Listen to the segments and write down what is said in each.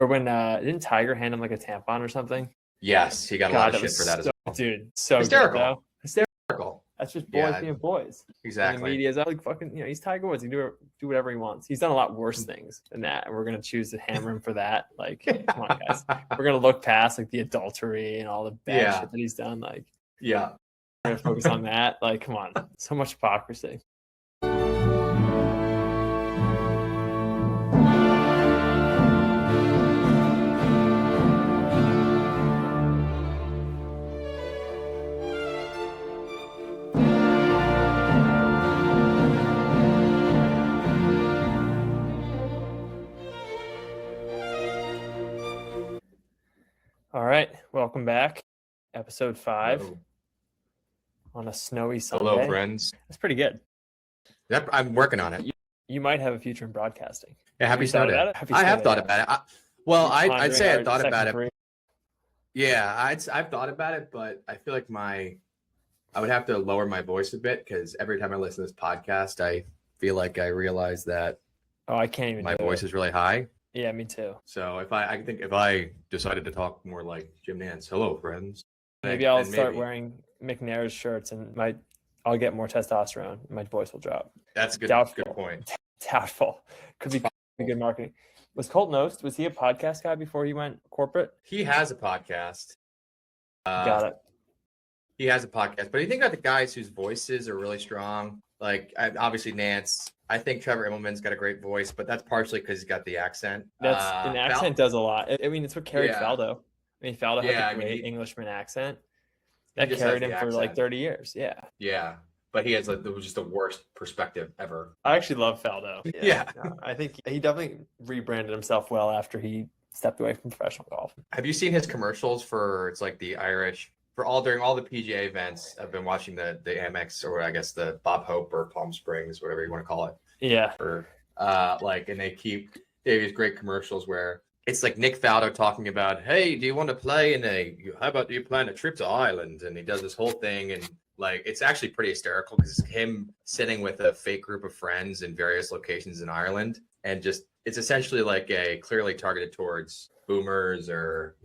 Or when didn't Tiger hand him like a tampon or something? Yes, he got a lot of shit for that as well. Dude, so Hysterical. Good, though. Hysterical. That's just boys being boys. Exactly. And the media's like fucking, he's Tiger Woods. He can do whatever he wants. He's done a lot worse things than that, and we're gonna choose to hammer him for that. Like, come on, guys. We're gonna look past like the adultery and all the bad shit that he's done. Like, we're gonna focus on that. Like, come on, so much hypocrisy. All right, welcome back. Episode 5 on a snowy Sunday. Hello, friends. That's pretty good. Yep, I'm working on it. You might have a future in broadcasting. Yeah, happy snow day. I have thought about it. I'd say I thought about it. Yeah, I've thought about it, but I feel like I would have to lower my voice a bit because every time I listen to this podcast, I feel like I realize that I can't even. My voice is really high. Yeah, me too. So if I decided to talk more like Jim Nance, hello friends. Maybe I'll start wearing McNair's shirts and I'll get more testosterone. My voice will drop. That's good. Good point. Doubtful. Could be good marketing. Was Colton Oast, was he a podcast guy before he went corporate? He has a podcast. Got it. He has a podcast, but you think about the guys whose voices are really strong, like obviously Nance. I think Trevor Immelman's got a great voice, but that's partially because he's got the accent. An accent does a lot. I mean, it's what carried Faldo. I mean, Faldo had a great Englishman accent. That carried him for like 30 years. Yeah. Yeah. But he has just the worst perspective ever. I actually love Faldo. Yeah. No, I think he definitely rebranded himself well after he stepped away from professional golf. Have you seen his commercials it's like the Irish during all the PGA events? I've been watching the Amex, or I guess the Bob Hope or Palm Springs, whatever you want to call it. Yeah. Or and they have these great commercials where it's like Nick Faldo talking about, hey, do you want to play how about you plan a trip to Ireland? And he does this whole thing, and like it's actually pretty hysterical because it's him sitting with a fake group of friends in various locations in Ireland, and just it's essentially like a clearly targeted towards boomers or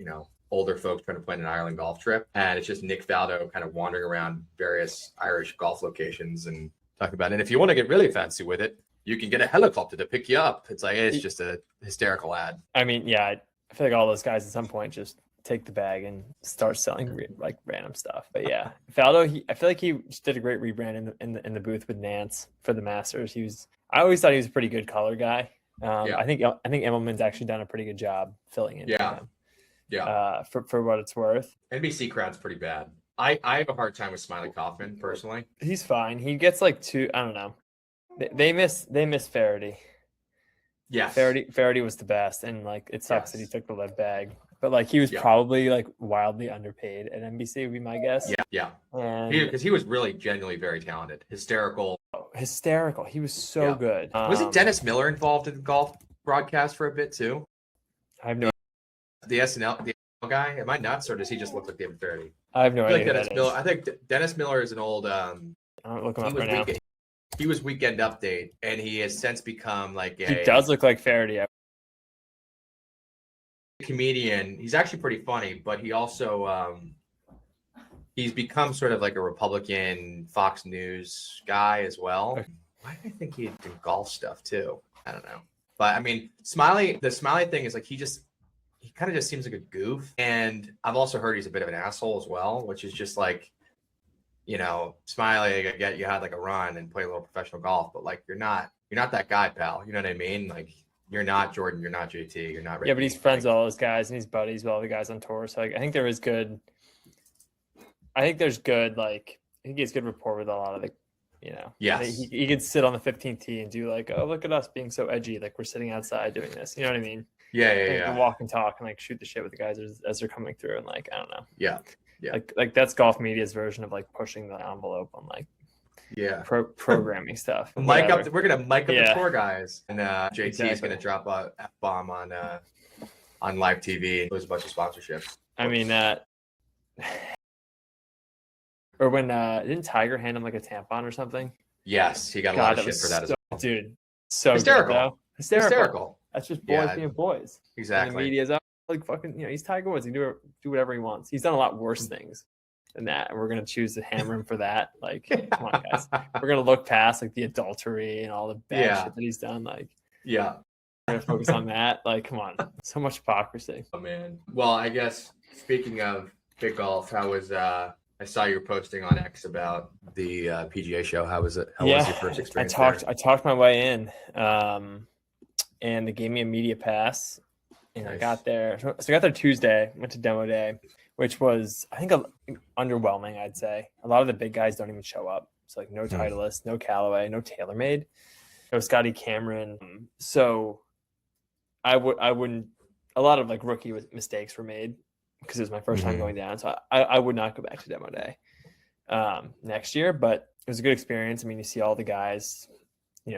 older folks trying to plan an Ireland golf trip. And it's just Nick Faldo kind of wandering around various Irish golf locations and talking about it. And if you want to get really fancy with it, you can get a helicopter to pick you up. It's just a hysterical ad. I mean, yeah, I feel like all those guys at some point just take the bag and start selling like random stuff. But yeah, Faldo, I feel like he just did a great rebrand in the booth with Nance for the Masters. I always thought he was a pretty good color guy. I think Immelman's actually done a pretty good job filling in. For what it's worth. NBC crowd's pretty bad. I have a hard time with Smiley Kaufman personally. He's fine. He gets like I don't know. They miss Faraday. Yeah. Faraday was the best, and like it sucks that he took the lead bag. But like he was probably like wildly underpaid at NBC would be my guess. Yeah. Because he was really genuinely very talented. Hysterical. He was so good. Wasn't Dennis Miller involved in the golf broadcast for a bit too? I have no. The SNL guy? Am I nuts, or does he just look like David Faraday? I have no idea. I think Dennis Miller is an old. I'm looking up right now. He was Weekend Update, and he has since become like He does look like Faraday. Comedian. He's actually pretty funny, but he also he's become sort of like a Republican Fox News guy as well. Okay. Why do I think he did golf stuff too? I don't know. But I mean, the Smiley thing is like he kind of just seems like a goof. And I've also heard he's a bit of an asshole as well, which is just like, Smiley, I get you had like a run and play a little professional golf, but like you're not that guy, pal. You know what I mean? Like you're not Jordan, you're not JT, you're not Ricky. Yeah, but he's friends with all those guys and he's buddies with all the guys on tour. So like I think there's good rapport with a lot of the Yes. He could sit on the 15th tee and do like, oh, look at us being so edgy, like we're sitting outside doing this. You know what I mean? Yeah. Walk and talk and like shoot the shit with the guys as they're coming through, and like I don't know. Yeah. Like that's golf media's version of like pushing the envelope on like programming stuff. We're gonna mic up the tour guys, and JT is gonna drop a F-bomb on live TV. Lose a bunch of sponsorships. I mean or when didn't Tiger hand him like a tampon or something? Yes, he got a lot of shit for that as well. Dude, so hysterical. Good, hysterical. That's just boys Yeah, being boys. And the exactly. media's up like fucking, he's Tiger Woods. He can do whatever he wants. He's done a lot worse things than that, and we're gonna choose to hammer him for that. Like, come on, guys. We're gonna look past like the adultery and all the bad shit that he's done. Like, Yeah. we're gonna focus on that. Like, come on, so much hypocrisy. Oh man. Well, I guess speaking of big golf, how was I saw you were posting on X about the PGA show. How was it? How was your first experience? I talked my way in, and they gave me a media pass, and I got there. So I got there Tuesday. Went to demo day, which was, I think, underwhelming. I'd say a lot of the big guys don't even show up. So like no Titleist, no Callaway, no TaylorMade, no Scotty Cameron. So I wouldn't. A lot of like rookie mistakes were made because it was my first time going down. So I would not go back to demo day next year, but it was a good experience. I mean, you see all the guys,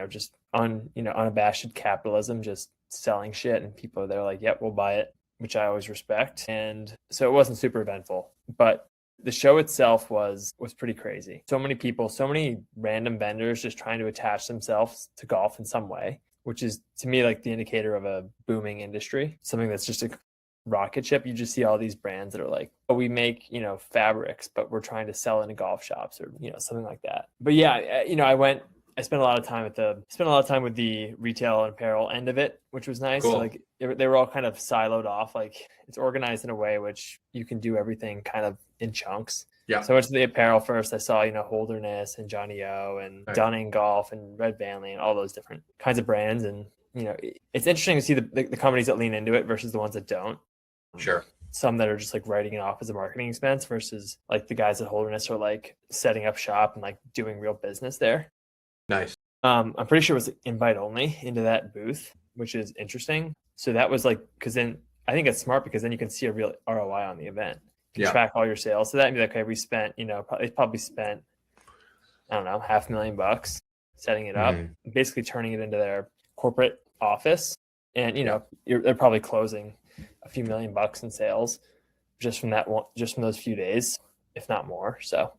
just unabashed capitalism, just selling shit, and people are there like, yep, we'll buy it, which I always respect. And so it wasn't super eventful, but the show itself was pretty crazy. So many people, so many random vendors just trying to attach themselves to golf in some way, which is to me like the indicator of a booming industry, something that's just a rocket ship. You just see all these brands that are like, oh, we make, fabrics, but we're trying to sell into golf shops or, something like that. But yeah, I spent a lot of time with the retail and apparel end of it, which was nice. Cool. So like they were all kind of siloed off. Like it's organized in a way which you can do everything kind of in chunks. Yeah. So I went to the apparel first. I saw, Holderness and Johnny O and Dunning Golf and Red Vanley and all those different kinds of brands. And, it's interesting to see the companies that lean into it versus the ones that don't. Sure. Some that are just like writing it off as a marketing expense versus like the guys at Holderness are like setting up shop and like doing real business there. Nice. I'm pretty sure it was invite only into that booth, which is interesting. So that was like, because then I think it's smart because then you can see a real ROI on the event. You can track all your sales. So that means, okay, we spent, they probably spent, I don't know, $500,000 setting it up, basically turning it into their corporate office. And, they're probably closing a few $1,000,000 in sales just from those few days, if not more. So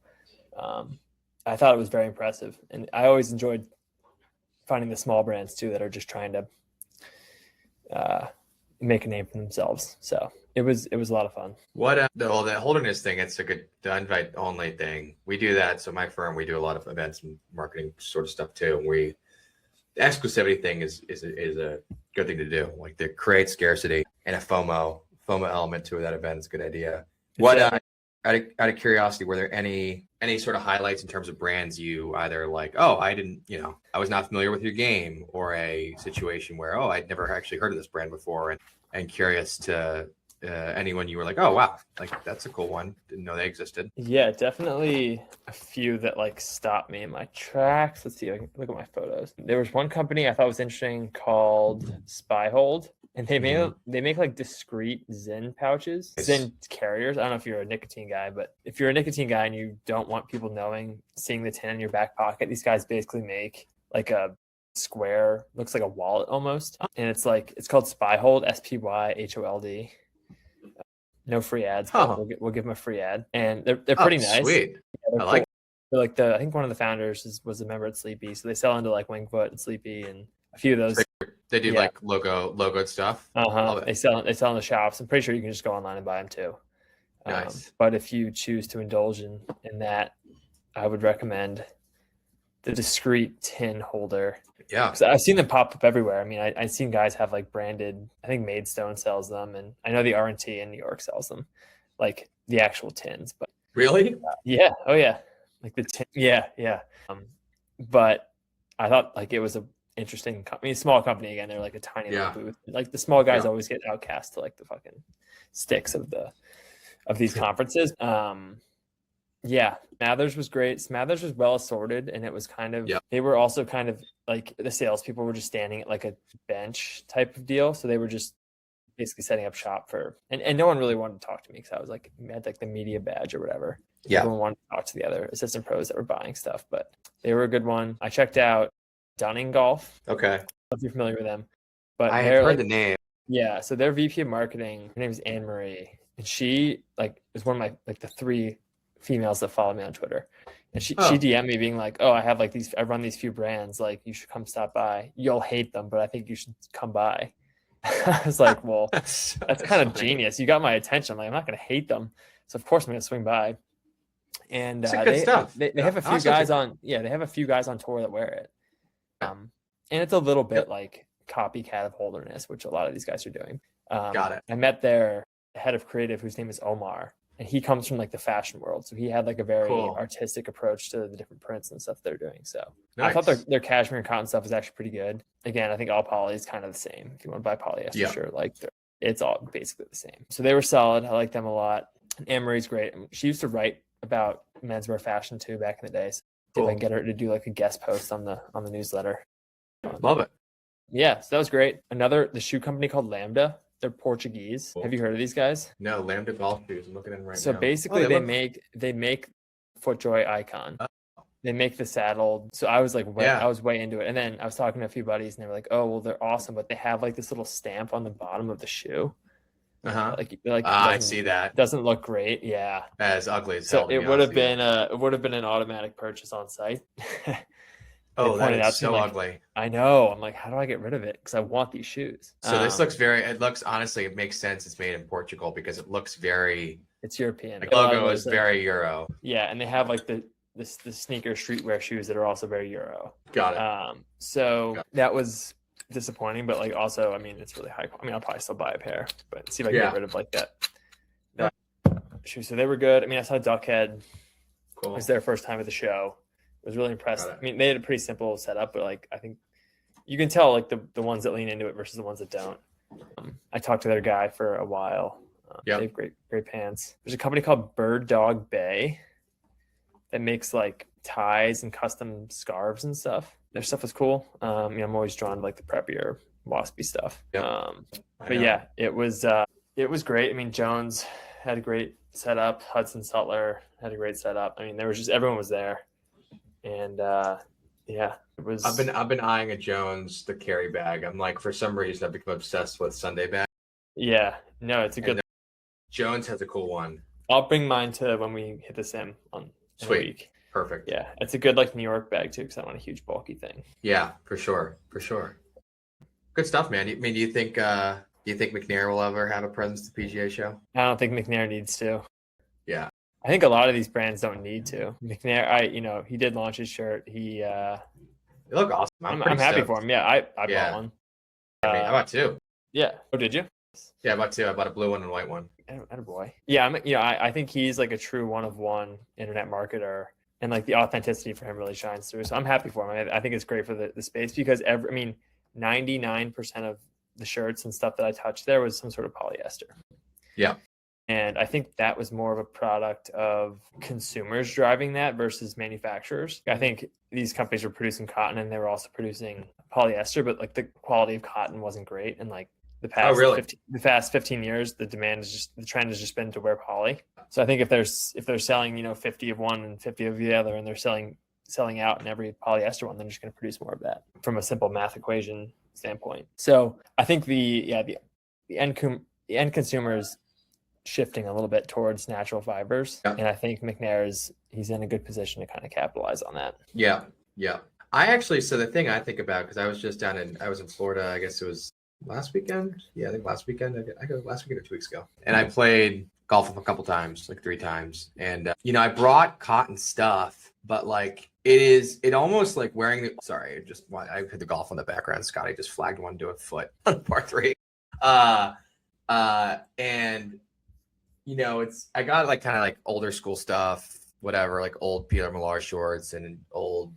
I thought it was very impressive. And I always enjoyed finding the small brands too that are just trying to make a name for themselves. So it was a lot of fun. What the Holderness thing, it's the invite only thing. We do that. So my firm, we do a lot of events and marketing sort of stuff too. And the exclusivity thing is a good thing to do. Like to create scarcity and a FOMO element to that event is a good idea. What out of curiosity, were there any sort of highlights in terms of brands you either like, oh, I was not familiar with your game, or a situation where, oh, I'd never actually heard of this brand before, and curious to anyone you were like, oh, wow, like that's a cool one. Didn't know they existed. Yeah, definitely a few that like stopped me in my tracks. Let's see if I can look at my photos. There was one company I thought was interesting called Spyhold. And they make like discreet Zyn pouches, Zyn carriers. I don't know if you're a nicotine guy, but if you're a nicotine guy and you don't want people seeing the tin in your back pocket, these guys basically make like a square, looks like a wallet almost. And it's called Spyhold, Spyhold. No free ads, but we'll give them a free ad. And they're pretty nice. Sweet. Yeah, I like cool. They're like I think one of the founders was a member at Sleepy. So they sell into like Wingfoot and Sleepy and a few of those. They do like logo stuff. They sell in the shops. I'm pretty sure you can just go online and buy them too. Nice. But if you choose to indulge in that, I would recommend the discreet tin holder. Yeah, I've seen them pop up everywhere. I mean, I've seen guys have like branded. I think Maidstone sells them, and I know the R&T in New York sells them, like the actual tins. But really, yeah, oh yeah, like the tin. Yeah. But I thought like it was a interesting company, small company again. They're like a tiny little booth. Like the small guys always get outcast to like the fucking sticks of these conferences. Smathers was great. Smathers was well assorted, and it was kind of they were also kind of like the salespeople were just standing at like a bench type of deal. So they were just basically setting up shop for and no one really wanted to talk to me because I was like had like the media badge or whatever. Yeah. Everyone wanted to talk to the other assistant pros that were buying stuff, but they were a good one. I checked out Dunning Golf. Okay. I don't know if you're familiar with them. But I have heard the name. Yeah. So their VP of marketing, her name is Anne Marie. And she like is one of my like the 3 females that follow me on Twitter. And she DM'd me being like, oh, I run these few brands, like you should come stop by. You'll hate them, but I think you should come by. I was like, well, That's that's kind of funny. genius. You got my attention. I'm like, I'm not going to hate them. So of course I'm going to swing by. And It's good stuff. they have a few Honestly, guys on, yeah, they have a few guys on tour that wear it. And it's a little bit like copycat of Holderness, which a lot of these guys are doing. Got it. I met their head of creative, whose name is Omar, and he comes from like the fashion world. So he had like a very Cool. artistic approach to the different prints and stuff they're doing. So Nice. I thought their cashmere and cotton stuff is actually pretty good. Again, I think all poly is kind of the same. If you want to buy polyester shirt, like it's all basically the same. So they were solid. I like them a lot. And Anne-Marie's great. She used to write about menswear fashion too back in the day. So if I can get her to do like a guest post on the newsletter. Love it. Yeah, so that was great. The shoe company called Lambda. They're Portuguese. Cool. Have you heard of these guys? No, Lambda golf shoes. I'm looking at them right now. So basically, they make FootJoy Icon. They make the saddle. So I was like, I was way into it. And then I was talking to a few buddies, and they were like, "Oh, well, they're awesome, but they have like this little stamp on the bottom of the shoe. I see that. Doesn't look great. Yeah, as ugly as so hell. It would have been an automatic purchase on site." Oh, that is so ugly. I know. I'm like, how do I get rid of it? Because I want these shoes. So this honestly, it makes sense. It's made in Portugal because it looks very. It's European. The logo is very Euro. Yeah, and they have like the sneaker streetwear shoes that are also very Euro. Got it. That was disappointing, but like also, I mean, it's really high. I mean, I'll probably still buy a pair, but see if I can get rid of like that shoe. So they were good. I mean, I saw Duckhead. Cool. It was their first time at the show. I was really impressed. I mean, they had a pretty simple setup, but like I think you can tell like the ones that lean into it versus the ones that don't. I talked to their guy for a while. They have great pants. There's a company called Bird Dog Bay that makes like ties and custom scarves and stuff. Their stuff was cool. I'm always drawn to like the preppier waspy stuff. But yeah, it was great. I mean, Jones had a great setup. Hudson Sutler had a great setup. I mean, everyone was there. And it was. I've been eyeing a Jones the carry bag. I'm like, for some reason, I've become obsessed with Sunday bag. Yeah, no, it's a good. Jones has a cool one. I'll bring mine to when we hit the sim in a week. Perfect. Yeah, it's a good like New York bag too, because I want a huge bulky thing. Yeah, for sure. Good stuff, man. I mean, do you think McNair will ever have a presence at the PGA Show? I don't think McNair needs to. Yeah. I think a lot of these brands don't need to. McNair, he did launch his shirt. He look awesome. I'm happy for him. Yeah, I bought one. I mean, I bought two. Yeah. Oh, did you? Yeah, I bought two. I bought a blue one and a white one. Attaboy. Yeah, I think he's like a true one of one internet marketer, and like the authenticity for him really shines through. So I'm happy for him. I think it's great for the space because 99% of the shirts and stuff that I touched there was some sort of polyester. Yeah. And I think that was more of a product of consumers driving that versus manufacturers. I think these companies were producing cotton and they were also producing polyester, but like the quality of cotton wasn't great. And like the past 15 years, the trend has just been to wear poly. So I think if they're selling, 50 of one and 50 of the other, and they're selling out in every polyester one, they're just going to produce more of that from a simple math equation standpoint. So I think the end consumers shifting a little bit towards natural fibers. And I think McNair he's in a good position to kind of capitalize on that. Yeah. So the thing I think about, because I was in Florida, I guess it was last weekend. Yeah, I think last weekend. I go last weekend or 2 weeks ago. And I played golf a couple times, like 3 times. And, I brought cotton stuff, but like it almost like wearing I hit the golf on the background. Scotty just flagged one to a foot on par 3. And I got like kind of like older school stuff, whatever, like old Peter Millar shorts and old,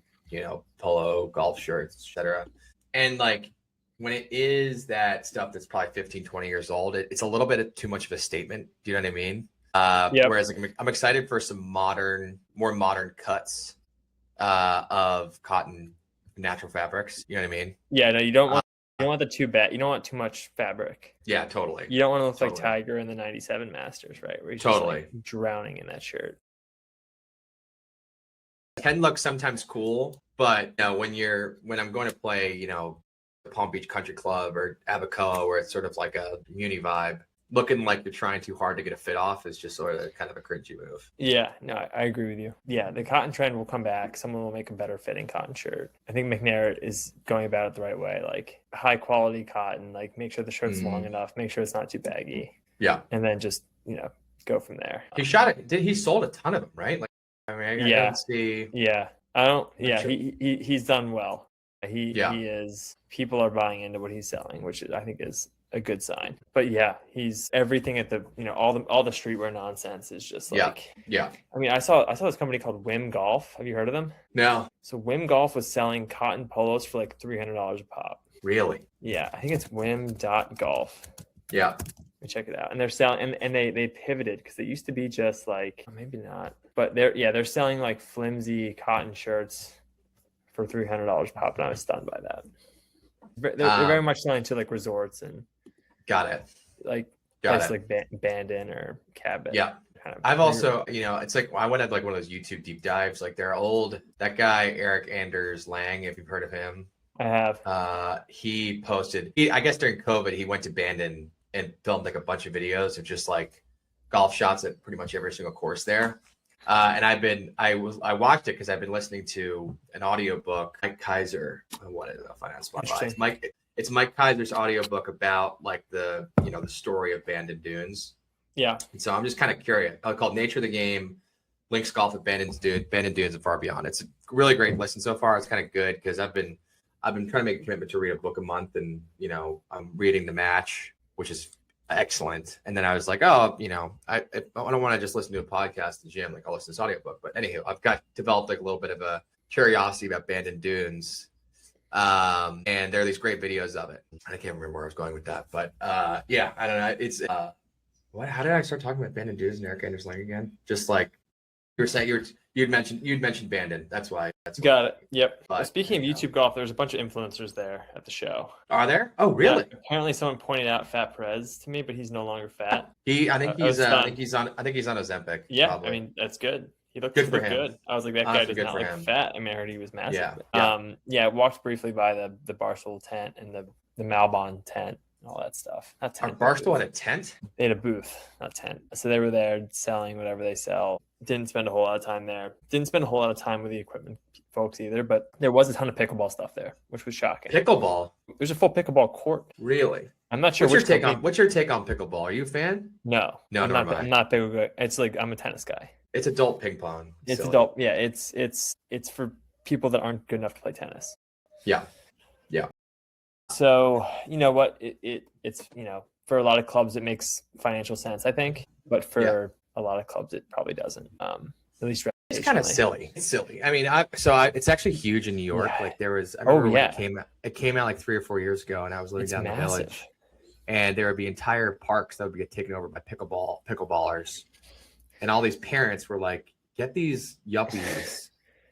polo golf shirts, etc. And like when it is that stuff that's probably 15, 20 years old, it's a little bit too much of a statement. Do you know what I mean? Whereas like, I'm excited for some more modern cuts of cotton natural fabrics. You know what I mean? Yeah, no, you don't want you don't want too much fabric. Yeah, totally. You don't want to look like Tiger in the 97 Masters, right? Where he's just like drowning in that shirt. It can look sometimes cool, but when I'm going to play, Palm Beach Country Club or Abacoa, where it's sort of like a muni vibe, looking like you're trying too hard to get a fit off is just sort of kind of a cringy move. Yeah, no, I agree with you. Yeah, the cotton trend will come back. Someone will make a better fitting cotton shirt. I think McNair is going about it the right way, like high quality cotton, like make sure the shirt's long enough, make sure it's not too baggy. Yeah. And then just, go from there. He shot it. He sold a ton of them, right? Like, I mean, I don't see. Yeah. I don't, Sure. he's done well. He is, people are buying into what he's selling, which I think is a good sign. But yeah, he's everything at the, all the streetwear nonsense is just like, yeah. I mean, I saw this company called Wim Golf. Have you heard of them? No. So Wim Golf was selling cotton polos for like $300 a pop. Really? Yeah. I think it's Wim.golf. Yeah. Let me check it out. And they're selling, and they pivoted because they used to be just like, maybe not, but they're selling like flimsy cotton shirts for $300 a pop. And I was stunned by that. They're very much selling to like resorts and got it. Like places like Bandon or Cabot. Yeah. Kind of I've also, it's like I went at like one of those YouTube deep dives. Like that guy Eric Anders Lang, if you've heard of him. I have. He posted. I guess during COVID, he went to Bandon and filmed like a bunch of videos of just like golf shots at pretty much every single course there. And I watched it because I've been listening to an audiobook, Mike Kaiser. What is it? I'll find out Spotify. It's Mike Kaiser's audiobook about like the story of Bandon Dunes. Yeah. And so I'm just kind of curious. Called Nature of the Game, Links Golf at Bandon Dunes and Far Beyond. It's a really great listen so far. It's kind of good because I've been trying to make a commitment to read a book a month, and I'm reading The Match, which is excellent. And then I was like, I don't want to just listen to a podcast in the gym. Like I'll listen to this audiobook. But anywho, I've developed like a little bit of a curiosity about Bandon Dunes. And there are these great videos of it. I can't remember where I was going with that, but I don't know. It's how did I start talking about Bandon Dunes and Eric Anders Lang again? Just like you were saying, you'd mentioned Bandon. That's why. Got it. Yep. But, speaking of YouTube golf, there's a bunch of influencers there at the show. Are there? Oh, really? Yeah, apparently, someone pointed out Fat Perez to me, but he's no longer fat. I think he's on Ozempic. Yeah, probably. I mean that's good. He looked good. I was like, that guy does not look fat. I mean, I heard he was massive. Yeah. Walked briefly by the Barstool tent and the Malbon tent and all that stuff. Not tent. Barstool had a tent? They had a booth, not tent. So they were there selling whatever they sell. Didn't spend a whole lot of time there. Didn't spend a whole lot of time with the equipment folks either, but there was a ton of pickleball stuff there, which was shocking. Pickleball? There's a full pickleball court. Really? I'm not sure. What's your take on pickleball? Are you a fan? No, I'm not big. It's like I'm a tennis guy. It's adult ping pong. It's silly. Adult. Yeah, it's for people that aren't good enough to play tennis. Yeah. So you know what? It's for a lot of clubs it makes financial sense, I think, but for a lot of clubs it probably doesn't. At least it's kind of silly. It's silly. I mean, it's actually huge in New York. Yeah. Like there was. I remember when it came out like 3 or 4 years ago, and I was living down the village, and there would be entire parks that would get taken over by pickleballers. And all these parents were like, get these yuppies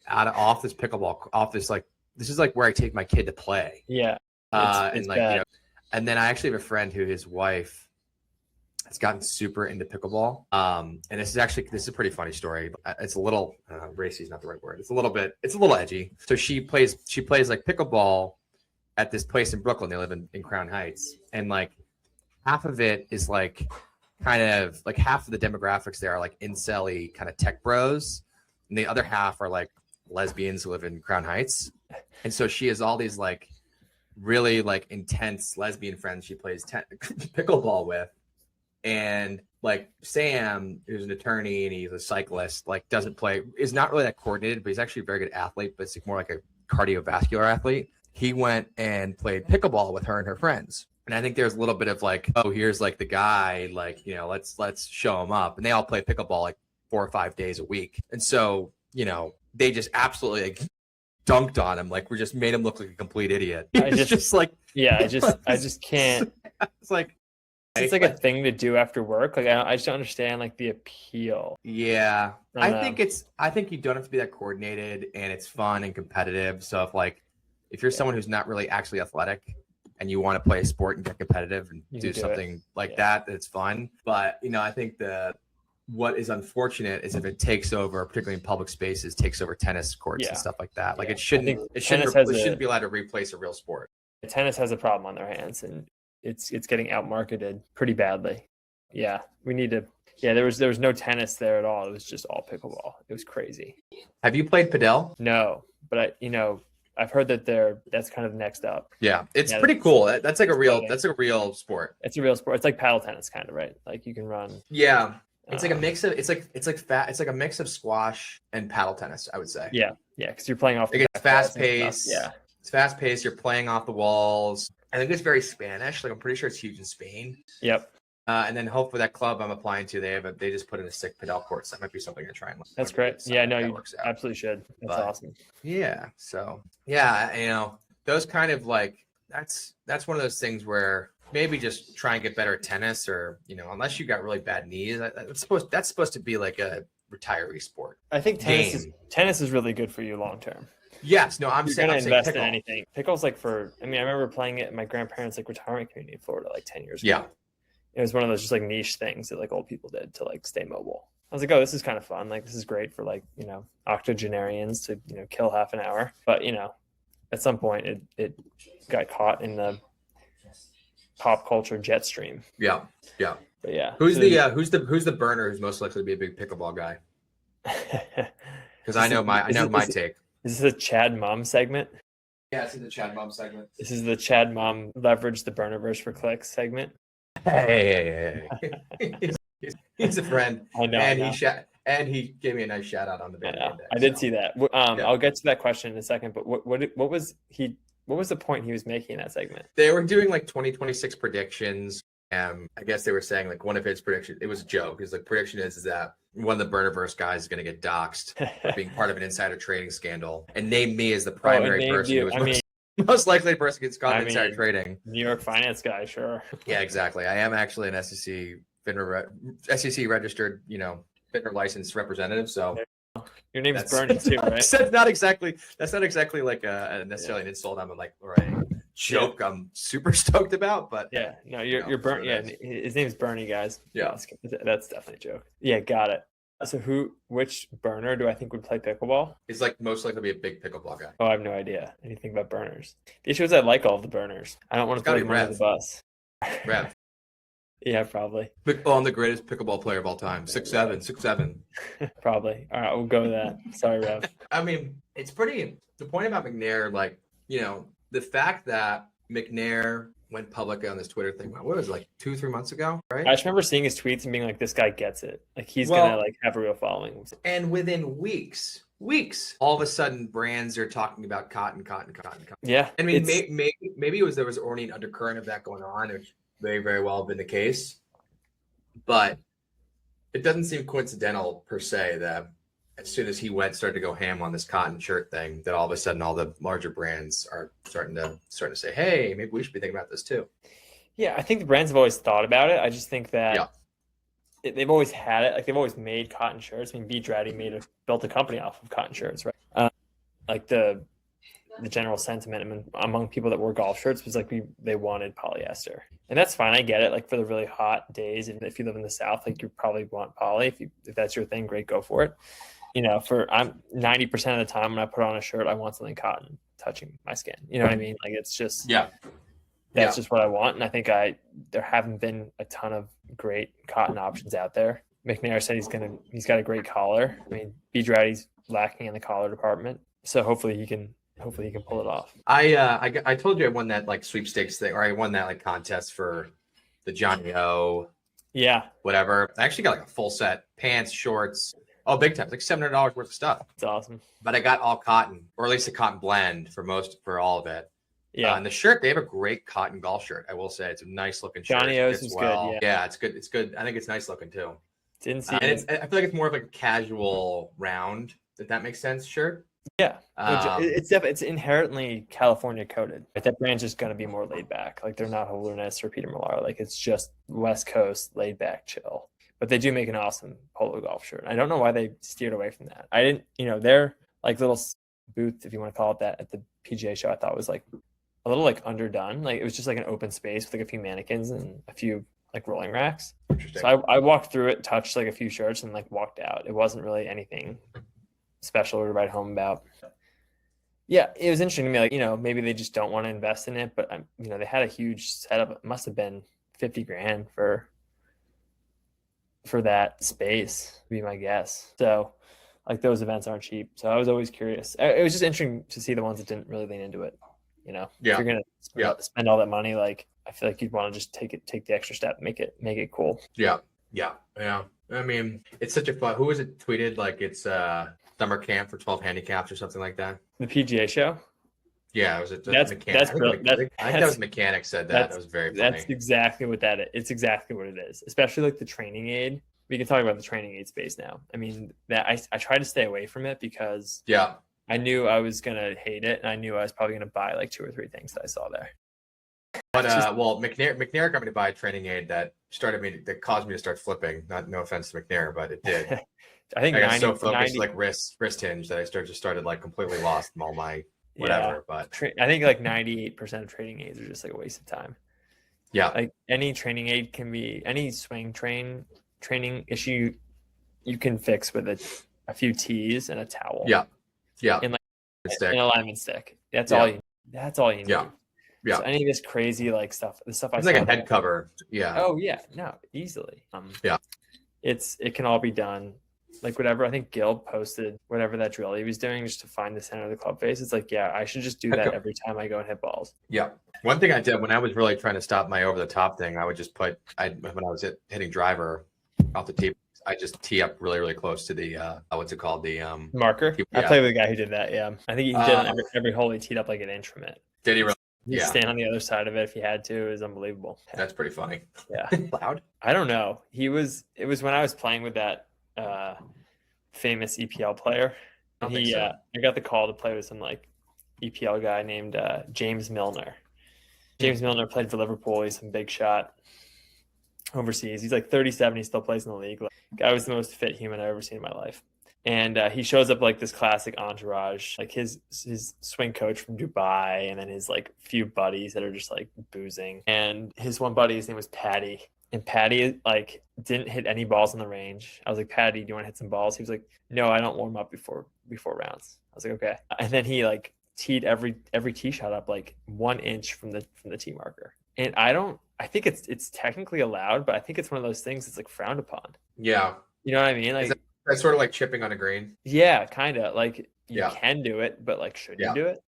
off this pickleball, off this, like, this is like where I take my kid to play. Yeah. It's bad. And then I actually have a friend who his wife has gotten super into pickleball. And this is a pretty funny story. It's a little, racy is not the right word. It's a little edgy. So she plays like pickleball at this place in Brooklyn. They live in Crown Heights. And like half of it is like, kind of like half of the demographics there are like incel-y kind of tech bros, and the other half are like lesbians who live in Crown Heights. And so she has all these like really like intense lesbian friends she plays pickleball with, and like Sam, who's an attorney and he's a cyclist, like is not really that coordinated, but he's actually a very good athlete, but it's more like a cardiovascular athlete. He went and played pickleball with her and her friends. And I think there's a little bit of like, oh, here's like the guy, like, let's show him up. And they all play pickleball like 4 or 5 days a week. And so, they just absolutely like dunked on him. Like we just made him look like a complete idiot. I just can't. It's like a thing to do after work. Like I just don't understand like the appeal. Yeah. I think you don't have to be that coordinated, and it's fun and competitive. So if you're someone who's not really actually athletic, and you want to play a sport and get competitive and do something like that, that's fun. But, I think what is unfortunate is if it takes over, particularly in public spaces, takes over tennis courts and stuff like that. Like it shouldn't be allowed to replace a real sport. Tennis has a problem on their hands, and it's getting out-marketed pretty badly. Yeah, we need to. Yeah, there was no tennis there at all. It was just all pickleball. It was crazy. Have you played padel? No, but I've heard that that's kind of next up. Yeah, it's Yeah, pretty cool. That's like a real exciting. that's a real sport. It's a real sport. It's like paddle tennis, kind of, right? Like you can run. Yeah, it's like a mix of it's like a mix of squash and paddle tennis, I would say. Yeah, because you're playing off. Like it's fast paced. Yeah, it's fast paced. You're playing off the walls. I think it's very Spanish. Like I'm pretty sure it's huge in Spain. Yep. And then hopefully that club I'm applying to, they just put in a sick padel court. So that might be something to try and. That's great. Yeah, no, you absolutely should. That's awesome. Yeah. So yeah, those kind of like that's one of those things where maybe just try and get better at tennis, or unless you got really bad knees, that's supposed to be like a retiree sport. I think tennis is really good for you long term. Yes, no, I'm saying invest pickle. in anything. Pickle's like I remember playing it in my grandparents' like retirement community in Florida like 10 years ago. Yeah. It was one of those just like niche things that like old people did to like stay mobile. I was like, oh, this is kind of fun. Like this is great for like, octogenarians to, kill half an hour. But, at some point it got caught in the pop culture jet stream. Yeah. Yeah. But yeah. Who's the burner who's most likely to be a big pickleball guy? Because I know my take. Is this a Chad Mom segment? Yeah, it's in the Chad Mom segment. This is the Chad Mom leverage the burnerverse for clicks segment. Hey. He's a friend. I know. And he gave me a nice shout out on the video. I did see that. I'll get to that question in a second. But what was the point he was making in that segment? They were doing like 2026 predictions. I guess they were saying like one of his predictions. It was a joke. His like prediction is that one of the burnerverse guys is going to get doxxed for being part of an insider trading scandal, and name me as the primary person who was most likely the person gets caught in insider trading. New York finance guy, sure. Yeah, exactly. I am actually an SEC registered, FINRA licensed representative. So your name is Bernie too, right? That's not exactly like necessarily an insult. I'm like, or a joke I'm super stoked about, but yeah, no, you're Bernie. Yeah, his name is Bernie, guys. Yeah, that's definitely a joke. Yeah, got it. So which burner do I think would play pickleball? He's like most likely to be a big pickleball guy. Oh, I have no idea anything about burners. The issue is I like all of the burners. I don't want to throw them under the bus. Rev. Yeah, probably. I'm the greatest pickleball player of all time. 6'7". Probably. All right, we'll go with that. Sorry, Rev. I mean, it's pretty. The point about McNair, like, the fact that McNair went public on this Twitter thing. What was it, like 2-3 months ago, right? I just remember seeing his tweets and being like, "This guy gets it. Like he's gonna like have a real following." And within weeks, all of a sudden, brands are talking about cotton. Yeah, I mean, maybe there was already an undercurrent of that going on, which may very well have been the case, but it doesn't seem coincidental per se that as soon as he started to go ham on this cotton shirt thing, that all of a sudden all the larger brands are starting to say, hey, maybe we should be thinking about this too. Yeah, I think the brands have always thought about it. I just think that they've always had it. Like they've always made cotton shirts. I mean, Beach Ratty built a company off of cotton shirts, right? Like the general sentiment among people that wore golf shirts was like they wanted polyester, and that's fine. I get it. Like for the really hot days, and if you live in the South, like you probably want poly. If that's your thing, great, go for it. I'm 90% of the time when I put on a shirt, I want something cotton touching my skin. You know what I mean? Like it's just that's just what I want. And I think there haven't been a ton of great cotton options out there. McNair said he's got a great collar. I mean, Beach Ratty's lacking in the collar department, so hopefully he can pull it off. I told you I won that like sweepstakes thing, or I won that like contest for the Johnny O. Yeah. Whatever. I actually got like a full set, pants, shorts. Oh, big time. It's like $700 worth of stuff. It's awesome. But I got all cotton, or at least a cotton blend for all of it. Yeah. And the shirt, they have a great cotton golf shirt. I will say it's a nice looking shirt. Johnny O's is good. Yeah, it's good. It's good. I think it's nice looking too. Didn't see it. I feel like it's more of like a casual round, if that makes sense, shirt. Yeah. It's inherently California coded. Like that brand's just going to be more laid back. Like they're not Holderness or Peter Millar. Like it's just West Coast laid back chill. But they do make an awesome polo golf shirt. I don't know why they steered away from that. I didn't, their like little booth, if you want to call it that, at the PGA show, I thought was like a little like underdone. Like it was just like an open space with like a few mannequins and a few like rolling racks. Interesting. So I walked through it, touched like a few shirts and like walked out. It wasn't really anything special to write home about. Yeah, it was interesting to me. Like, maybe they just don't want to invest in it, but they had a huge setup. It must have been $50,000 for for that space, would be my guess. So like those events aren't cheap. So I was always curious. It was just interesting to see the ones that didn't really lean into it. You know, if you're gonna spend all that money, like I feel like you'd want to just take the extra step, make it cool. Yeah. I mean, it's such a fun. Who was it tweeted? Like it's summer camp for 12 handicaps or something like that. The PGA Show. Yeah, it was a mechanic. That's brilliant. I think that was mechanic said that. That was very funny. That's exactly what that is. It's exactly what it is. Especially like the training aid. We can talk about the training aid space now. I mean, that I try to stay away from it because I knew I was gonna hate it, and I knew I was probably gonna buy like 2 or 3 things that I saw there. But McNair got me to buy a training aid that caused me to start flipping. No offense to McNair, but it did. I think I got so focused like wrist hinge that I started like completely lost all my whatever. Yeah. But I think like 98% of training aids are just like a waste of time. Yeah. Like any training aid can be any swing training issue you can fix with a few tees and a towel. Yeah. And like an alignment stick. That's all you need. Yeah. So any of this crazy like stuff, the stuff it's like a head cover. Yeah. Oh yeah, no, easily. It can all be done. Like whatever, I think Gil posted whatever that drill he was doing just to find the center of the club face. It's like, yeah, I should just do that every time I go and hit balls. Yeah. One thing I did when I was really trying to stop my over the top thing, I would just when I was hitting driver off the tee, I just tee up really, really close to the what's it called? The marker. I played with a guy who did that. Yeah. I think he did on every hole he teed up like an inch from it. Did he really? You stand on the other side of it if he had to. It was unbelievable. That's pretty funny. Yeah. Loud? I don't know. It was when I was playing with that famous EPL player. And I got the call to play with some like EPL guy named James Milner. James Milner played for Liverpool. He's some big shot overseas. He's like 37. He still plays in the league. Like, guy was the most fit human I've ever seen in my life. And he shows up like this classic entourage, like his swing coach from Dubai, and then his like few buddies that are just like boozing. And his one buddy, his name was Patty. And Patty like didn't hit any balls in the range. I was like, Patty, do you want to hit some balls? He was like, no, I don't warm up before rounds. I was like, okay. And then he like teed every tee shot up like 1 inch from the tee marker. And I think it's technically allowed, but I think it's one of those things that's like frowned upon. Yeah. You know what I mean? Like that's sort of like chipping on a green. Yeah, kind of. Like you can do it, but like should you do it?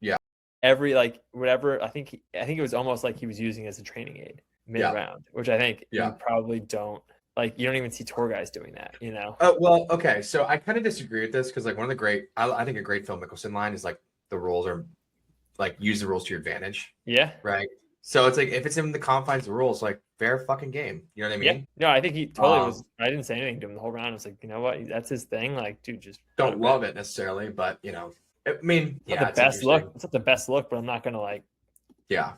Yeah. Every like whatever. I think it was almost like he was using it as a training aid mid-round, which I think you probably don't like. You don't even see tour guys doing that, you know? Well, okay. So I kind of disagree with this because like one of the I think a great Phil Mickelson line is like the rules are like use the rules to your advantage. Yeah. Right. So it's like if it's in the confines of the rules, like fair fucking game. You know what I mean? Yeah. No, I think he totally was. I didn't say anything to him the whole round. I was like, you know what? That's his thing. Like, dude, just don't love it necessarily, but you know, I mean, it's not the best look. It's not the best look, but I'm not gonna like. Yeah.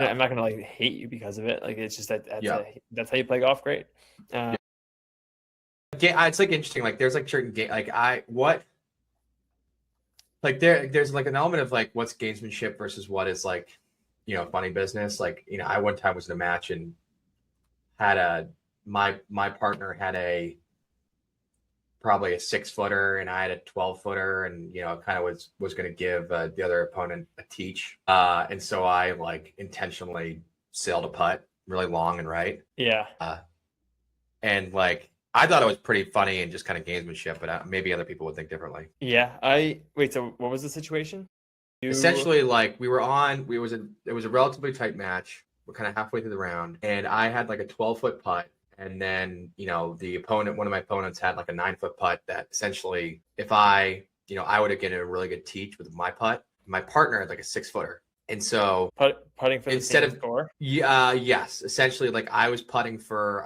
I'm not gonna like hate you because of it. Like it's just that's how you play golf. Great. It's like interesting. Like there's like certain game. There's like an element of like what's gamesmanship versus what is like, you know, funny business. Like, you know, I one time was in a match and had my partner had probably a 6-footer and I had a 12-footer, and you know, kind of was going to give the other opponent a teach, and so I like intentionally sailed a putt really long and right. Yeah. And like I thought it was pretty funny and just kind of gamesmanship, but maybe other people would think differently. Yeah. So what was the situation? Essentially, like it was a relatively tight match. We're kind of halfway through the round, and I had like a 12-foot putt. And then, you know, one of my opponents had like a 9-foot putt that essentially, if I would have gotten a really good teach with my putt. My partner had like a 6-footer. And so putting for instead the of score? Yes. Essentially, like I was putting for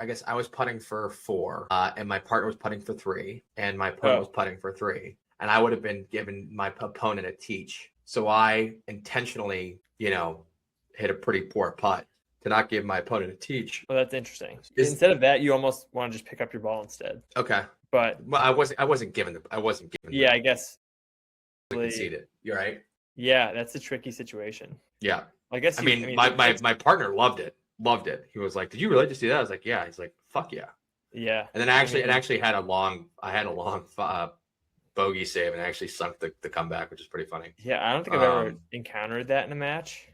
4, and my partner was putting for 3, and my opponent was putting for 3. And I would have been giving my opponent a teach. So I intentionally, you know, hit a pretty poor putt to not give my opponent a teach. Well, that's interesting. Instead of that, you almost want to just pick up your ball instead. Okay. But I wasn't given. Yeah, I guess. I conceded. You're right. Yeah, that's a tricky situation. Yeah. I guess. My partner loved it. He was like, "Did you really just do that?" I was like, "Yeah." He's like, "Fuck yeah." Yeah. And then it actually had a long bogey save and actually sunk the comeback, which is pretty funny. Yeah, I don't think I've ever encountered that in a match.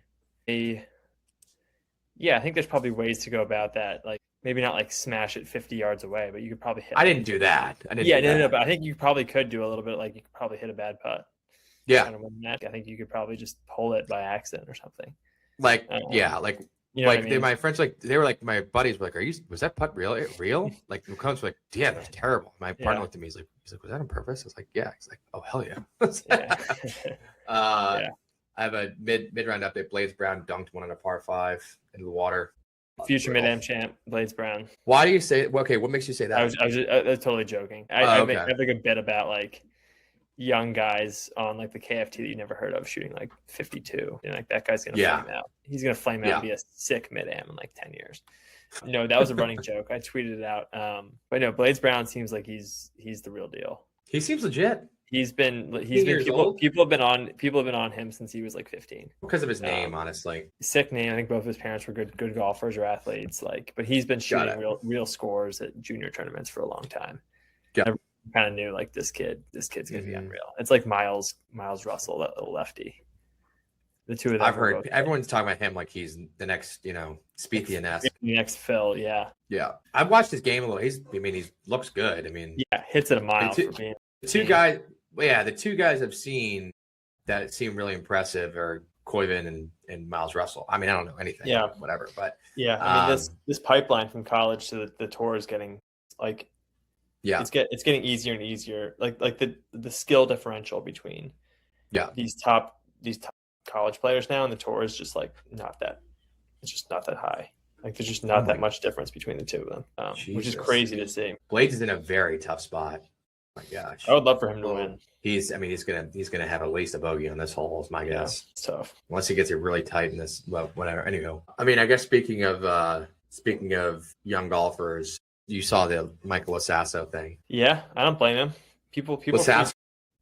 Yeah, I think there's probably ways to go about that. Like maybe not like smash it 50 yards away, but you could probably hit. I didn't do that. No, but I think you probably could do a little bit. Like you could probably hit a bad putt. Yeah. Trying to win that. I think you could probably just pull it by accident or something. Like, you know like what I mean? my friends, like they were like, my buddies were like, was that putt real? Like the coach was like, yeah, that was terrible. My partner looked at me, he's like, was that on purpose? I was like, yeah. He's like, oh hell yeah. I have a mid round update. Blades Brown dunked one on a par 5 into the water. Future mid-am champ, Blades Brown. Why do you say? Okay, what makes you say that? I was totally joking. I have like a bit about like young guys on like the KFT that you never heard of shooting like 52, and like that guy's gonna flame out. He's gonna flame out and be a sick mid-am in like 10 years. No, that was a running joke. I tweeted it out. But no, Blades Brown seems like he's the real deal. He seems legit. He's been people have been on him since he was like 15 because of his name. Honestly, sick name. I think both of his parents were good golfers or athletes. Like, but he's been shooting real scores at junior tournaments for a long time. Yeah, I kind of knew like this kid's gonna be unreal. It's like Miles Russell, that little lefty. The two of them. I've heard everyone's talking about him like he's the next, Spieth and S. The next Phil, yeah. I've watched his game a little. He looks good. I mean, hits at a mile for being. The two guys I've seen that seem really impressive are Koiven and Miles Russell. I mean, I don't know anything. Yeah, whatever. But I mean, this pipeline from college to the tour is getting like, it's getting easier and easier. Like the skill differential between these top college players now and the tour is just like not that. It's just not that high. Like there's just not that much difference between the two of them, which is crazy to see. Blades is in a very tough spot. Oh my gosh, I would love for him to win. He's gonna have at least a bogey on this hole, is my guess. It's tough Unless he gets it really tight in this, well, whatever. Anyway, I mean, I guess speaking of young golfers, you saw the Michael Lasasso thing. Yeah, I don't blame him. People.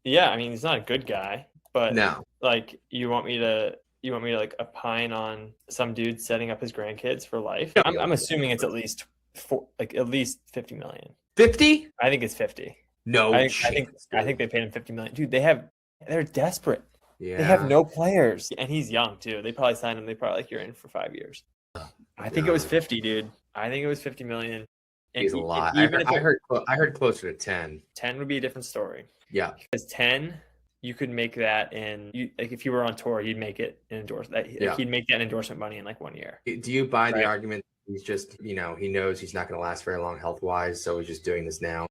Yeah, I mean, he's not a good guy, but no, like you want me to like opine on some dude setting up his grandkids for life? I'm assuming it's at least 50 million. 50? I think it's 50. No, I think they paid him 50 million. Dude, they're desperate. Yeah. They have no players, and he's young too. They probably signed him. They probably like, you're in for 5 years. I think it was 50, dude. I think it was 50 million. And he's a lot. I heard closer to 10. 10 would be a different story. Yeah, because 10, you could make that like if you were on tour, you'd make it an endorsement. He'd make that endorsement money in like 1 year. Do you buy the argument? He's just, he knows he's not going to last very long health wise, so he's just doing this now.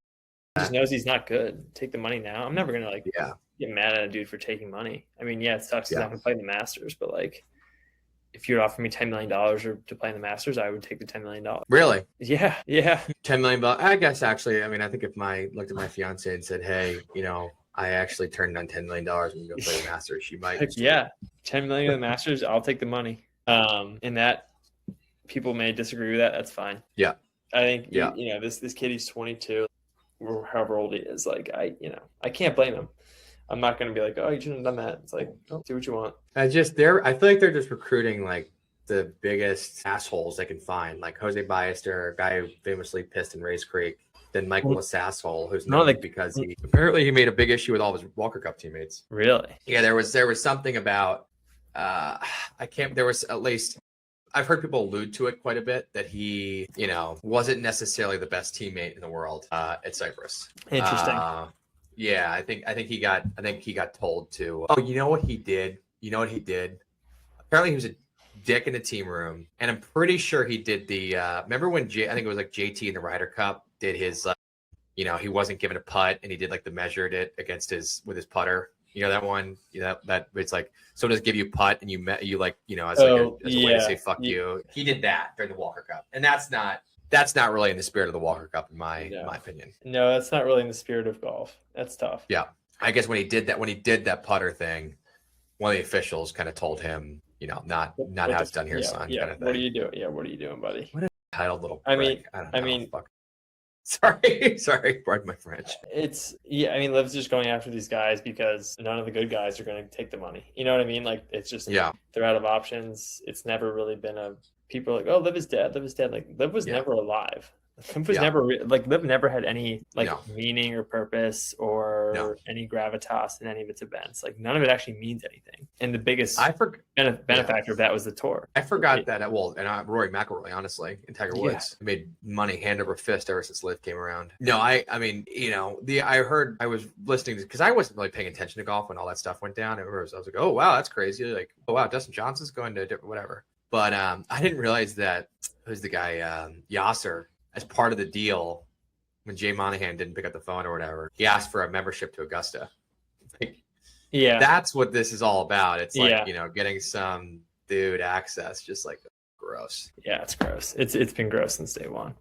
He just knows he's not good. Take the money now. I'm never gonna get mad at a dude for taking money. I mean, it sucks because I'm gonna play the Masters, but like, if you would offer me $10 million to play in the Masters, I would take the $10 million. Really? Yeah. $10 million. I guess actually, I mean, I think if looked at my fiance and said, hey, I actually turned down $10 million and go play the Masters, she might. $10 million in the Masters, I'll take the money. And that people may disagree with that. That's fine. Yeah. I think this kid, he's 22. Or however old he is, like I can't blame him. I'm not gonna be like, oh, you shouldn't have done that. It's like, do what you want. I feel like they're just recruiting like the biggest assholes they can find, like Jose Ballester, a guy who famously pissed in Race Creek, then Michael Lasasso, who's known because he made a big issue with all of his Walker Cup teammates. Really? Yeah, there was something about there was at least I've heard people allude to it quite a bit that he, wasn't necessarily the best teammate in the world at Cyprus. Interesting. Yeah, I think he got told to. Oh, you know what he did? Apparently, he was a dick in the team room, and I'm pretty sure he did the. Remember when I think it was like JT in the Ryder Cup did his, he wasn't given a putt, and he did like the measured it with his putter. You know that one? That it's like someone does give you a putt and you like, as a way to say fuck you. He did that during the Walker Cup, and that's not really in the spirit of the Walker Cup, in my opinion. No, that's not really in the spirit of golf. That's tough. Yeah, I guess when he did that putter thing, one of the officials kind of told him, not how it's done here, son. Yeah. Kind of thing. What are you doing? Yeah, what are you doing, buddy? What a titled little. I don't mean. Sorry, pardon my French. Liv's just going after these guys because none of the good guys are going to take the money. You know what I mean? Like, it's just they're out of options. It's never really been people are like, oh, Liv is dead. Like, Liv was never alive. Liv was never Liv never had any meaning or purpose or or No. any gravitas in any of its events. Like none of it actually means anything. And the biggest I forgot. benefactor of that was the tour. I forgot that. Well, and Rory McIlroy, honestly, and Tiger Woods made money hand over fist ever since Liv came around. No, I mean, I was listening to, because I wasn't really paying attention to golf when all that stuff went down. I was like, oh wow, that's crazy. Like, oh wow, Dustin Johnson's going to different whatever. But I didn't realize that who's the guy, Yasser, as part of the deal when Jay Monahan didn't pick up the phone or whatever, he asked for a membership to Augusta. Like, that's what this is all about. It's like getting some dude access, just like gross. Yeah, it's gross. It's been gross since day one.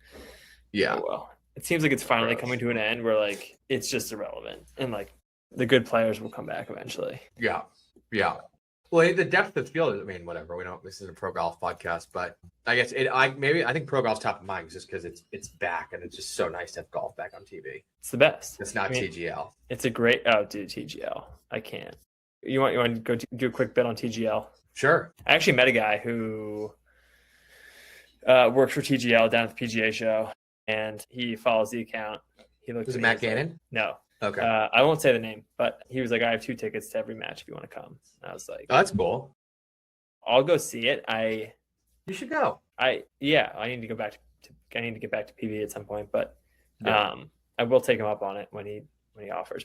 Yeah. Oh, well, it seems like it's finally coming to an end where like it's just irrelevant, and like the good players will come back eventually. Yeah. Well, the depth of the field, I mean, whatever. We don't. This is a pro golf podcast, but I guess I think pro golf's top of mind just because it's back, and it's just so nice to have golf back on TV. It's the best. It's not TGL. It's a great TGL. I can't. You want to go do a quick bit on TGL? Sure. I actually met a guy who works for TGL down at the PGA Show, and he follows the account. He looked. Was it Matt Gannon? No. Okay. I won't say the name, but he was like, I have 2 tickets to every match if you want to come. And I was like, oh, that's cool. I'll go see it. You should go. I need to go back I need to get back to PV at some point, but I will take him up on it when he offers.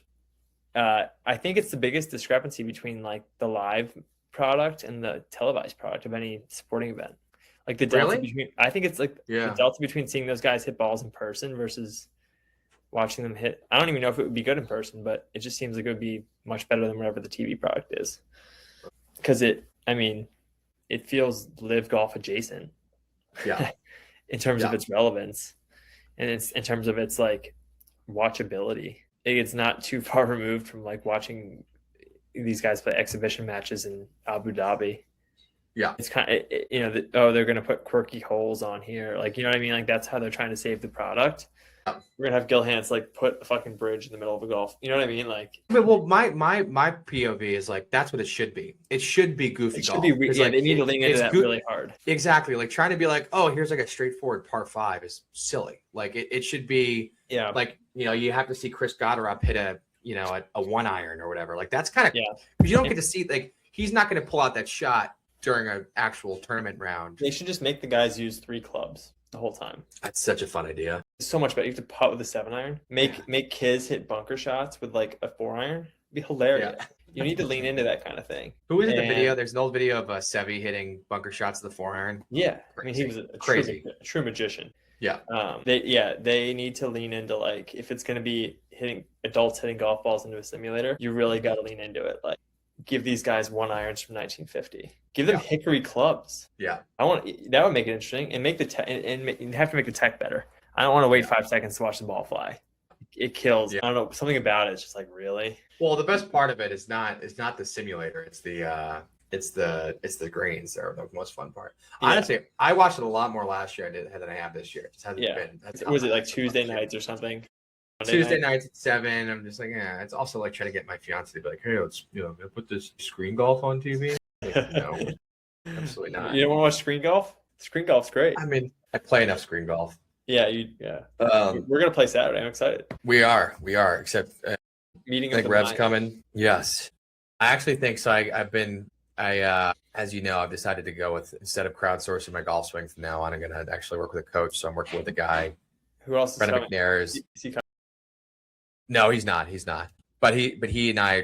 I think it's the biggest discrepancy between like the live product and the televised product of any sporting event. Like the delta between, I think it's like the delta between seeing those guys hit balls in person versus watching them hit. I don't even know if it would be good in person, but it just seems like it would be much better than whatever the TV product is. Because it feels live golf adjacent. Yeah. In terms of its relevance, and it's in terms of its like watchability. It's not too far removed from like watching these guys play exhibition matches in Abu Dhabi. Yeah. It's kind of, they're going to put quirky holes on here. Like, you know what I mean? Like that's how they're trying to save the product. We're gonna have Gil Hanse like put a fucking bridge in the middle of a golf. You know what I mean? Like, well, my POV is like that's what it should be. It should be goofy golf. They need to lean into that really hard. Exactly. Like trying to be like, oh, here's like a straightforward par 5 is silly. Like it should be. Yeah. Like you have to see Chris Gotterup hit a 1-iron or whatever. Like that's kind of because you don't get to see like he's not going to pull out that shot during an actual tournament round. They should just make the guys use 3 clubs the whole time. That's such a fun idea. It's so much better. You have to putt with a 7-iron. Make kids hit bunker shots with like a 4-iron. It'd be hilarious. Yeah. You need to lean into that kind of thing. Who is in the video? There's an old video of Sevi hitting bunker shots with the 4-iron. Yeah, crazy. I mean he was a true magician. Yeah. They need to lean into like if it's going to be adults hitting golf balls into a simulator, you really got to lean into it. Like give these guys 1-irons from 1950. Give them hickory clubs. Yeah. That would make it interesting and make the and have to make the tech better. I don't want to wait 5 seconds to watch the ball fly. It kills. Yeah. I don't know, something about it. It's just like really. Well, the best part of it is not the simulator. It's the greens. They're the most fun part. Yeah. Honestly, I watched it a lot more last year than I have this year. It just hasn't been. Was it like Tuesday nights or something? Tuesday nights at 7. I'm just like, it's also like trying to get my fiance to be like, hey, let's put this screen golf on TV. Like, no, absolutely not. You don't want to watch screen golf? Screen golf's great. I mean, I play enough screen golf. Yeah, we're gonna play Saturday. I'm excited. We are. Except meeting. I think Rev's coming. Yes, I actually think so. As you know, I've decided to go with instead of crowdsourcing my golf swing from now on, I'm gonna actually work with a coach. So I'm working with a guy. Who else? Brendan McNair is. No, he's not. But he and I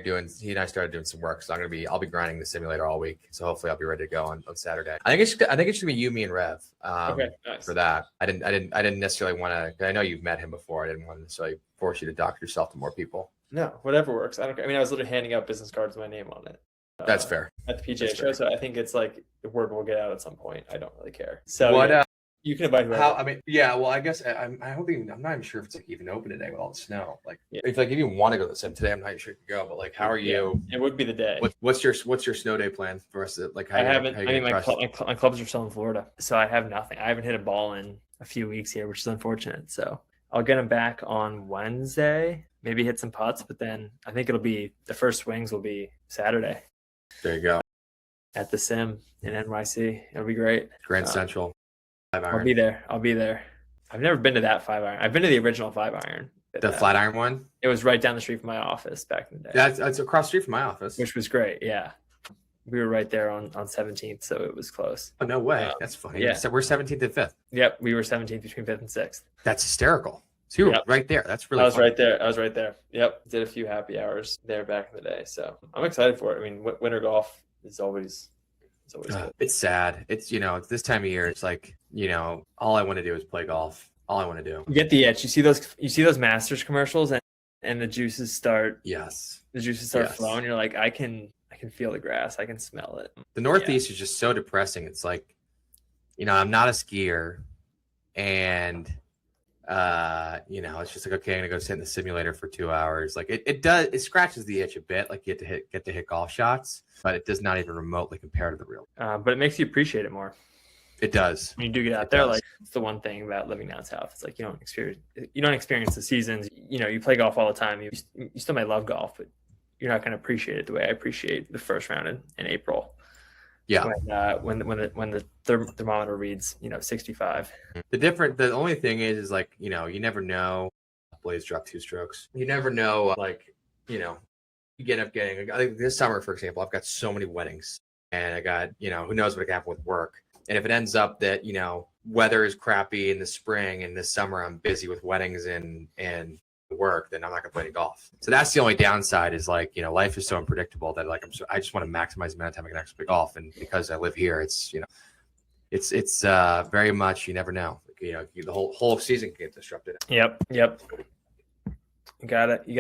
started doing some work. So I'll be grinding the simulator all week. So hopefully I'll be ready to go on Saturday. I think it should be you, me, and Rev. Okay, nice. For that. I didn't necessarily want to. I know you've met him before. I didn't want to necessarily force you to dock yourself to more people. No, whatever works. I don't care. I mean, I was literally handing out business cards with my name on it. That's fair. At the PGA Show, so I think it's like the word will get out at some point. I don't really care. So you can invite whoever. Well, I guess I'm not even sure if it's like even open today with all the snow. Like, if you want to go to the sim today, I'm not sure you can go. But like, how are you? It would be the day. What's your snow day plan for us? Like, I haven't. My clubs are still in Florida, so I have nothing. I haven't hit a ball in a few weeks here, which is unfortunate. So I'll get them back on Wednesday. Maybe hit some putts, but then I think the first swings will be Saturday. There you go. At the sim in NYC, it'll be great. Grand Central. 5-iron. I'll be there. I've never been to that 5-iron. I've been to the original 5-iron The Flatiron one? It was right down the street from my office back in the day. That's across the street from my office. Which was great. Yeah. We were right there on 17th, so it was close. Oh, no way. That's funny. Yeah. So we're 17th and 5th. Yep. We were 17th between 5th and 6th. That's hysterical. So you were right there. That's really I was funny. right there. I was right there. Yep. Did a few happy hours there back in the day. So I'm excited for it. I mean, winter golf is always good. It's sad. It's, it's this time of year. It's like, all I want to do is play golf. All I want to do. You get the itch. You see those Masters commercials and the juices start. Yes. The juices start flowing. You're like, I can feel the grass. I can smell it. The Northeast is just so depressing. It's like, I'm not a skier, and it's just like, okay, I'm gonna go sit in the simulator for 2 hours. Like it scratches the itch a bit. Like you get to hit golf shots, but it does not even remotely compare to the real. But it makes you appreciate it more. It does. When you do get out there, like it's the one thing about living down south. It's like you don't experience the seasons. You play golf all the time. You still may love golf, but you're not going to appreciate it the way I appreciate the first round in April. Yeah. When the thermometer reads 65. The only thing is like you never know. Blaze dropped 2 strokes. You never know. You end up getting. I think this summer, for example, I've got so many weddings, and I got who knows what could happen with work. And if it ends up that weather is crappy in the spring and this summer I'm busy with weddings and work, then I'm not gonna play any golf. So that's the only downside is like life is so unpredictable that like I just want to maximize the amount of time I can actually play golf. And because I live here, it's it's very much you never know. The whole season can get disrupted. Yep. You gotta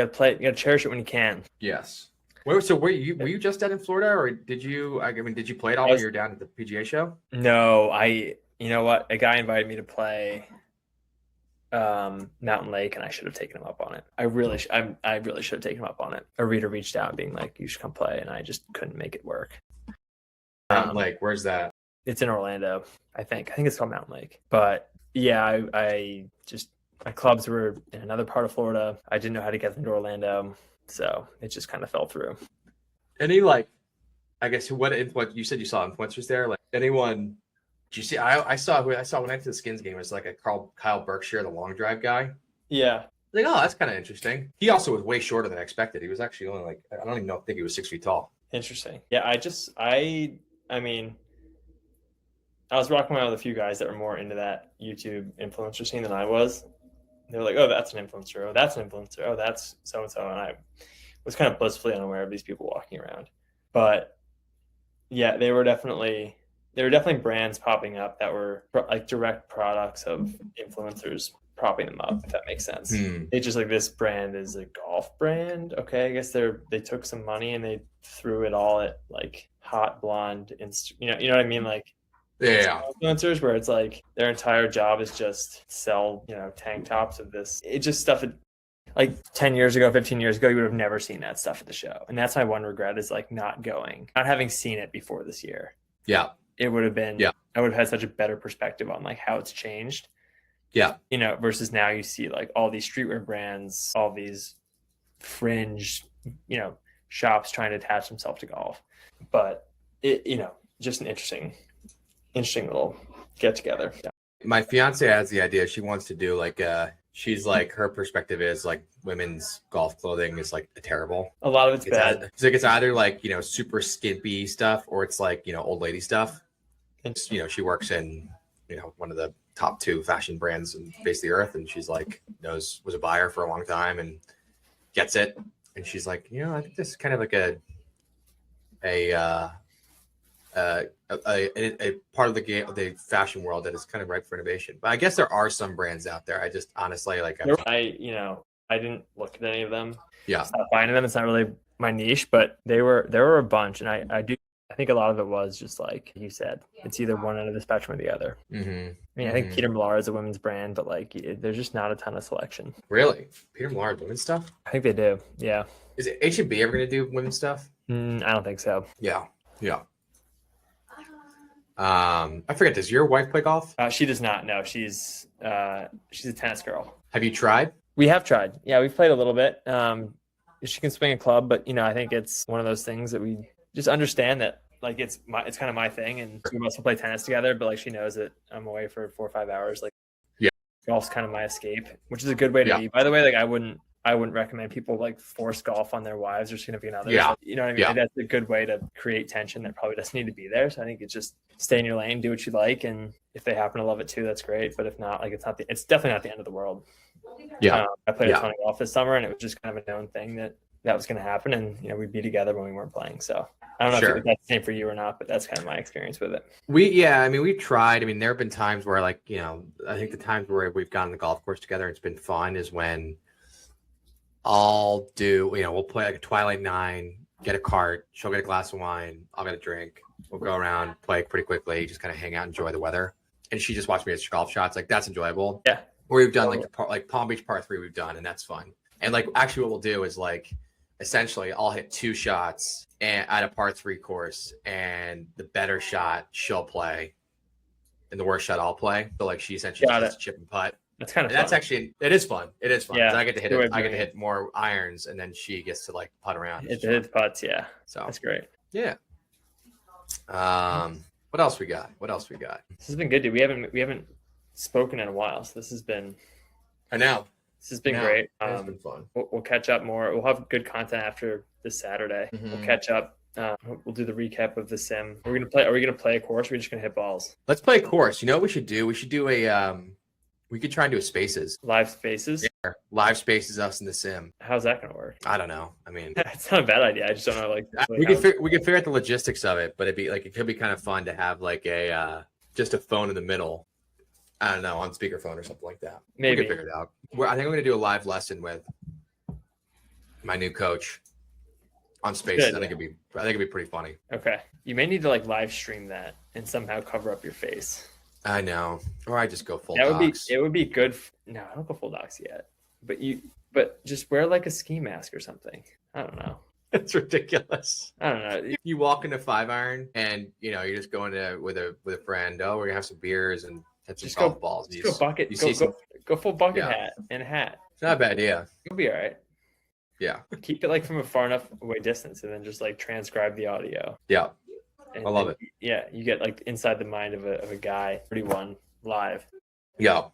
play. You gotta cherish it when you can. Yes. So were you just down in Florida, or did you play it all when you were down at the PGA show? No, you know what? A guy invited me to play Mountain Lake, and I should have taken him up on it. I really should have taken him up on it. A reader reached out being like, you should come play, and I just couldn't make it work. Mountain Lake, where's that? It's in Orlando, I think. I think it's called Mountain Lake. But yeah, I just my clubs were in another part of Florida. I didn't know how to get them to Orlando. So it just kind of fell through. Any I guess what you said you saw influencers there? Like anyone? Did you see? I saw when I went to the Skins game. It was like a Kyle Berkshire, the long drive guy. Yeah. Like, oh, that's kind of interesting. He also was way shorter than I expected. He was actually only I don't even think he was 6 feet tall. Interesting. Yeah, I mean, I was rocking around with a few guys that were more into that YouTube influencer scene than I was. They were like, oh, that's an influencer. Oh, that's an influencer. Oh, that's so-and-so. And I was kind of blissfully unaware of these people walking around. But yeah, they were definitely brands popping up that were like direct products of influencers propping them up, if that makes sense. It's just like, this brand is a golf brand. Okay, I guess they took some money and they threw it all at like hot blonde you know what I mean? Like, yeah, influencers where it's like their entire job is just sell tank tops of this. It's just stuff that like 10 years ago, 15 years ago, you would have never seen that stuff at the show. And that's my one regret, is like not having seen it before this year. Yeah, it would have been, I would have had such a better perspective on like how it's changed. Yeah, versus now you see like all these streetwear brands, all these fringe shops trying to attach themselves to golf. But it just an interesting little get together. Yeah. My fiance has the idea. She wants to do like she's like, her perspective is like women's golf clothing is like terrible. A lot of it's bad. It's either like super skimpy stuff, or it's like old lady stuff. And she works in one of the top 2 fashion brands in face of the earth, and she's like was a buyer for a long time and gets it. And she's like, I think this is kind of like a part of the game, of the fashion world, that is kind of ripe for innovation. But I guess there are some brands out there. I just honestly I didn't look at any of them. Yeah, stop buying them. It's not really my niche, but there were a bunch, and I think a lot of it was just like you said, it's either one end of the spectrum or the other. I mean, I think Peter Millar is a women's brand, but like there's just not a ton of selection. Really? Peter Millar women's stuff? I think they do. Yeah. Is it H&B ever going to do women's stuff? I don't think so. Yeah. I forget, does your wife play golf? She does not. No, she's a tennis girl. Have you tried? We have tried. Yeah, we've played a little bit. She can swing a club, but I think it's one of those things that we just understand that like it's kind of my thing, and we must play tennis together. But like she knows that I'm away for 4 or 5 hours. Like, yeah, golf's kind of my escape, which is a good way to be. By the way, like I wouldn't recommend people like force golf on their wives or significant others. Yeah. Like, you know what I mean? Yeah. Like, that's a good way to create tension that probably doesn't need to be there. So I think it's just stay in your lane, do what you like, and if they happen to love it too, that's great. But if not, like it's definitely not the end of the world. Yeah. I played a ton of golf this summer, and it was just kind of a known thing that was going to happen, and we'd be together when we weren't playing. So I don't know if that's the same for you or not, but that's kind of my experience with it. We've tried. I mean, there have been times where, like, I think the times where we've gone on the golf course together, it's been fun is when I'll do, we'll play like a Twilight 9, get a cart, she'll get a glass of wine, I'll get a drink, we'll go around, play pretty quickly, just kind of hang out, enjoy the weather, and she just watched me hit golf shots. Like, that's enjoyable. Yeah. Or we've done like Palm Beach Par 3 we've done, and that's fun. And like, actually what we'll do is like, essentially I'll hit 2 shots at a Par 3 course, and the better shot she'll play and the worst shot I'll play. So like, she essentially just chip and putt. That's kind of fun. That's actually, it is fun. It is fun. Yeah. I get to hit I get to hit more irons, and then she gets to like putt around. Hit putts. Yeah. So that's great. Yeah. What else we got? This has been good, dude. We haven't spoken in a while, so this has been. I know. This has been great. It's been fun. We'll catch up more. We'll have good content after this Saturday. Mm-hmm. We'll catch up. We'll do the recap of the sim. Are we gonna play a course? Or are we just gonna hit balls? Let's play a course. You know what we should do? We should do a. We could try and do a spaces. Live spaces? Yeah. Live spaces, us in the sim. How's that going to work? I don't know. I mean, it's not a bad idea. I just don't know. Like, we could figure out the logistics of it, but it could be kind of fun to have like a just a phone in the middle. I don't know, on speakerphone or something like that. Maybe. We could figure it out. I think I'm going to do a live lesson with my new coach on spaces. I think it'd be pretty funny. Okay. You may need to like live stream that and somehow cover up your face. I know, or I just go full docs. It would be good. No, I don't go full docs yet. But just wear like a ski mask or something. I don't know. It's ridiculous. I don't know. You walk into 5-iron and you're just going to with a friend. Oh, we're gonna have some beers and hit some golf balls. Go bucket. Go full bucket hat and hat. It's not a bad idea. You'll be all right. Yeah. Keep it like from a far enough away distance, and then just like transcribe the audio. Yeah. And I love it. Yeah, you get like inside the mind of a guy. 31 live. Yeah.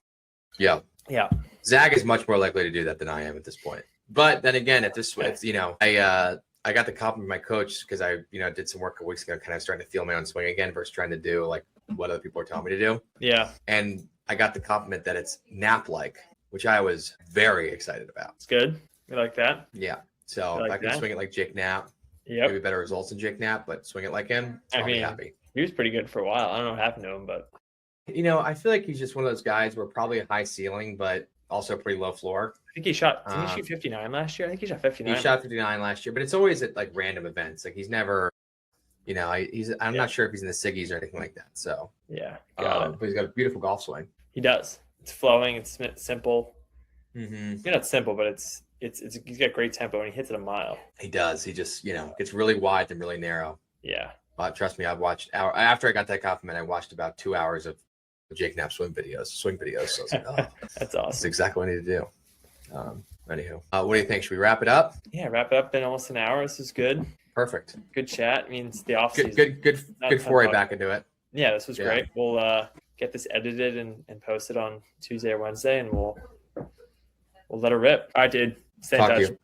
Zach is much more likely to do that than I am at this point. But then again, I got the compliment of my coach because I did some work a week ago, kind of starting to feel my own swing again versus trying to do like what other people are telling me to do. Yeah. And I got the compliment that it's nap-like, which I was very excited about. It's good. You like that? Yeah. So if I can swing it like Jake Knapp. Yeah, maybe better results than Jake Knapp, but swing it like him. I'll be happy. He was pretty good for a while. I don't know what happened to him, but I feel like he's just one of those guys where probably a high ceiling, but also pretty low floor. I think he shot. Didn't he shoot 59 last year? I think he shot 59. He shot 59 last year, but it's always at like random events. Like he's never, I'm not sure if he's in the Siggies or anything like that. So yeah, but he's got a beautiful golf swing. He does. It's flowing. It's simple. Mm-hmm. Not simple, but it's he's got great tempo and he hits it a mile. He does. He just gets really wide and really narrow. Yeah. Trust me, I've watched after I got that compliment, I watched about 2 hours of Jake Knapp swing videos. So I was like, oh, that's awesome. That's exactly what I need to do. Anywho, what do you think? Should we wrap it up? Yeah, wrap it up. Been almost an hour. This is good. Perfect. Good chat. Means the off season. Good foray back into it. Yeah, this was great. We'll get this edited and posted on Tuesday or Wednesday, and we'll let it rip. All right, dude. Stay in touch.